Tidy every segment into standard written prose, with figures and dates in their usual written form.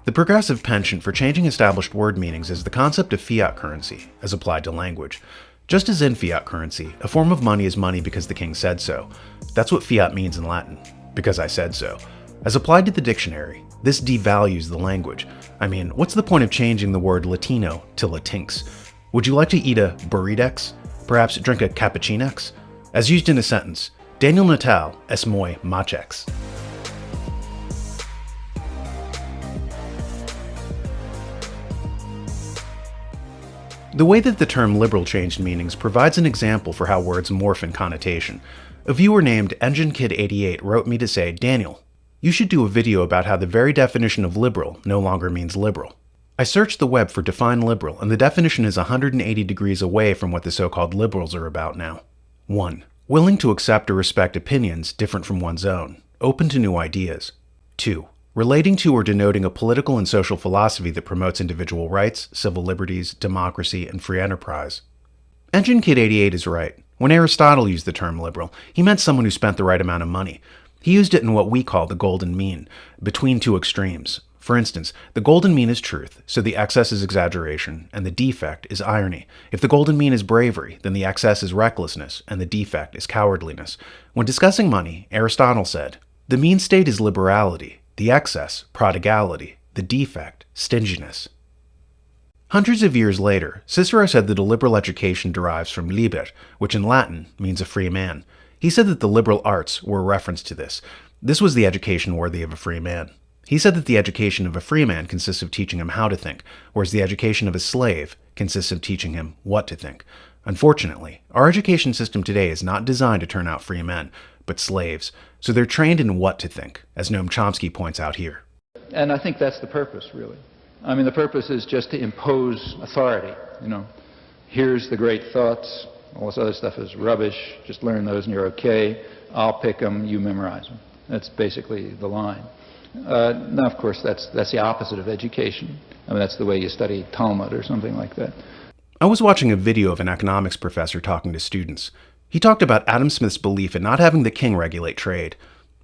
The progressive penchant for changing established word meanings is the concept of fiat currency, as applied to language. Just as in fiat currency, a form of money is money because the king said so. That's what fiat means in Latin, because I said so. As applied to the dictionary, this devalues the language. I mean, what's the point of changing the word Latino to Latinx? Would you like to eat a burritex? Perhaps drink a cappuccinox? As used in a sentence, Daniel Natal es muy machex. The way that the term liberal changed meanings provides an example for how words morph in connotation. A viewer named EngineKid88 wrote me to say, Daniel, you should do a video about how the very definition of liberal no longer means liberal. I searched the web for define liberal, and the definition is 180 degrees away from what the so-called liberals are about now. 1. Willing to accept or respect opinions different from one's own, open to new ideas. 2. Relating to or denoting a political and social philosophy that promotes individual rights, civil liberties, democracy, and free enterprise. EngineKid88 is right. When Aristotle used the term liberal, he meant someone who spent the right amount of money. He used it in what we call the golden mean, between two extremes. For instance, the golden mean is truth, so the excess is exaggeration, and the defect is irony. If the golden mean is bravery, then the excess is recklessness, and the defect is cowardliness. When discussing money, Aristotle said, the mean state is liberality, the excess, prodigality, the defect, stinginess. Hundreds of years later, Cicero said that a liberal education derives from liber, which in Latin means a free man. He said that the liberal arts were a reference to this. This was the education worthy of a free man. He said that the education of a free man consists of teaching him how to think, whereas the education of a slave consists of teaching him what to think. Unfortunately, our education system today is not designed to turn out free men, but slaves, so they're trained in what to think, as Noam Chomsky points out here. And I think that's the purpose, really. I mean, the purpose is just to impose authority. Here's the great thoughts, all this other stuff is rubbish, just learn those and you're okay, I'll pick them, you memorize them. That's basically the line. Now, of course, that's the opposite of education. I mean, that's the way you study Talmud or something like that. I was watching a video of an economics professor talking to students. He talked about Adam Smith's belief in not having the king regulate trade.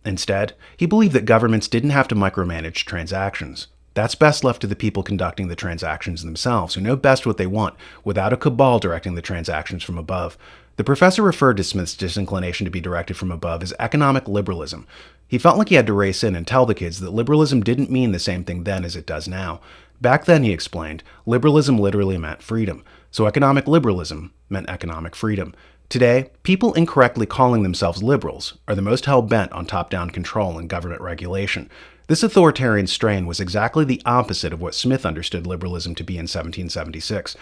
Instead, he believed that governments didn't have to micromanage transactions. That's best left to the people conducting the transactions themselves, who know best what they want, without a cabal directing the transactions from above. The professor referred to Smith's disinclination to be directed from above as economic liberalism. He felt like he had to race in and tell the kids that liberalism didn't mean the same thing then as it does now. Back then, he explained, liberalism literally meant freedom, so economic liberalism meant economic freedom. Today, people incorrectly calling themselves liberals are the most hell-bent on top-down control and government regulation. This authoritarian strain was exactly the opposite of what Smith understood liberalism to be in 1776.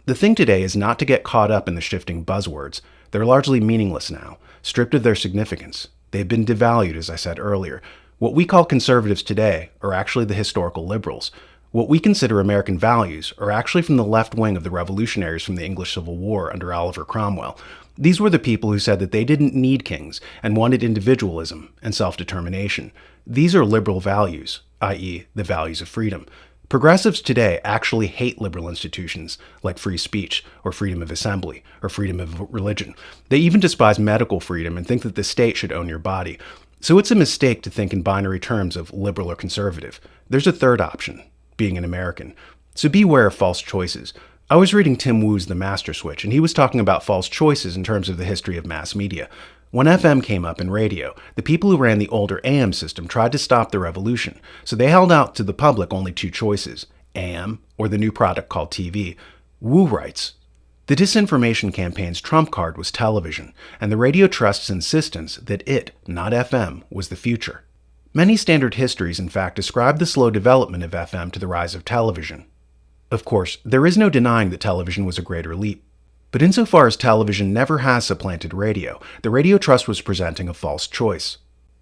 The thing today is not to get caught up in the shifting buzzwords. They're largely meaningless now, stripped of their significance. They've been devalued, as I said earlier. What we call conservatives today are actually the historical liberals. What we consider American values are actually from the left wing of the revolutionaries from the English Civil War under Oliver Cromwell. These were the people who said that they didn't need kings and wanted individualism and self-determination. These are liberal values, i.e., the values of freedom. Progressives today actually hate liberal institutions like free speech or freedom of assembly or freedom of religion. They even despise medical freedom and think that the state should own your body. So it's a mistake to think in binary terms of liberal or conservative. There's a third option, being an American. So beware of false choices. I was reading Tim Wu's The Master Switch, and he was talking about false choices in terms of the history of mass media. When FM came up in radio, the people who ran the older AM system tried to stop the revolution, so they held out to the public only two choices, AM or the new product called TV. Wu writes, the disinformation campaign's trump card was television, and the radio trust's insistence that it, not FM, was the future. Many standard histories, in fact, describe the slow development of FM to the rise of television. Of course, there is no denying that television was a greater leap. But insofar as television never has supplanted radio, the radio trust was presenting a false choice.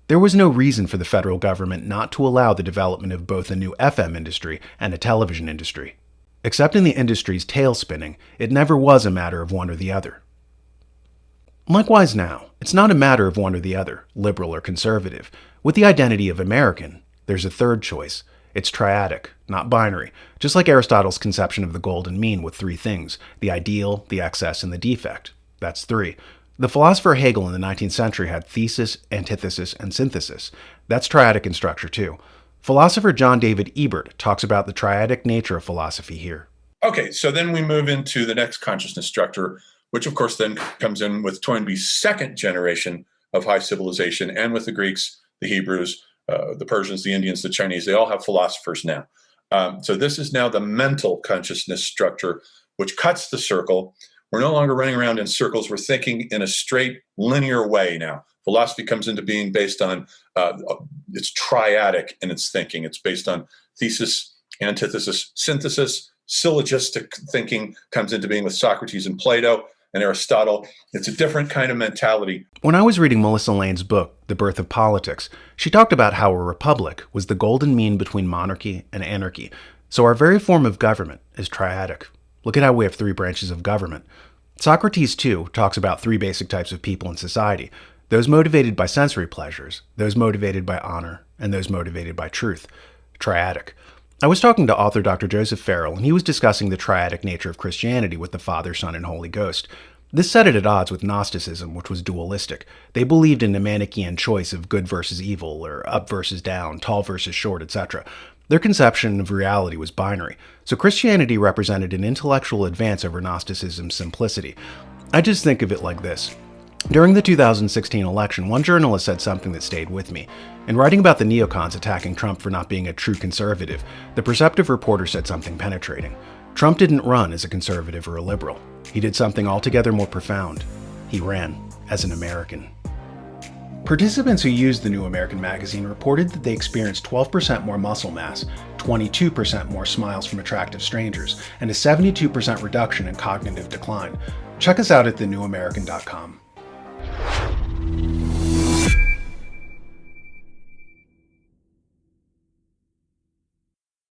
There was no reason for the federal government not to allow the development of both a new FM industry and a television industry. Except in the industry's tail spinning, it never was a matter of one or the other. Likewise now, it's not a matter of one or the other, liberal or conservative. With the identity of American, there's a third choice. It's triadic, not binary, just like Aristotle's conception of the golden mean with three things, the ideal, the excess, and the defect. That's three. The philosopher Hegel in the 19th century had thesis, antithesis, and synthesis. That's triadic in structure too. Philosopher John David Ebert talks about the triadic nature of philosophy here. Okay, so then we move into the next consciousness structure, which of course then comes in with Toynbee's second generation of high civilization, and with the Greeks, the Hebrews, the Persians, the Indians, the Chinese. They all have philosophers now. So this is now the mental consciousness structure, which cuts the circle. We're no longer running around in circles. We're thinking in a straight, linear way now. Philosophy comes into being based on, it's triadic in its thinking. It's based on thesis, antithesis, synthesis. Syllogistic thinking comes into being with Socrates and Plato and Aristotle. It's a different kind of mentality. When I was reading Melissa Lane's book, The Birth of Politics, she talked about how a republic was the golden mean between monarchy and anarchy. So our very form of government is triadic. Look at how we have 3 branches of government. Socrates, too, talks about 3 basic types of people in society: those motivated by sensory pleasures, those motivated by honor, and those motivated by truth. Triadic. I was talking to author Dr. Joseph Farrell, and he was discussing the triadic nature of Christianity with the Father, Son, and Holy Ghost. This set it at odds with Gnosticism, which was dualistic. They believed in a Manichaean choice of good versus evil, or up versus down, tall versus short, etc. Their conception of reality was binary, so Christianity represented an intellectual advance over Gnosticism's simplicity. I just think of it like this. During the 2016 election, one journalist said something that stayed with me. In writing about the neocons attacking Trump for not being a true conservative, the perceptive reporter said something penetrating. Trump didn't run as a conservative or a liberal. He did something altogether more profound. He ran as an American. Participants who used the New American magazine reported that they experienced 12% more muscle mass, 22% more smiles from attractive strangers, and a 72% reduction in cognitive decline. Check us out at thenewamerican.com.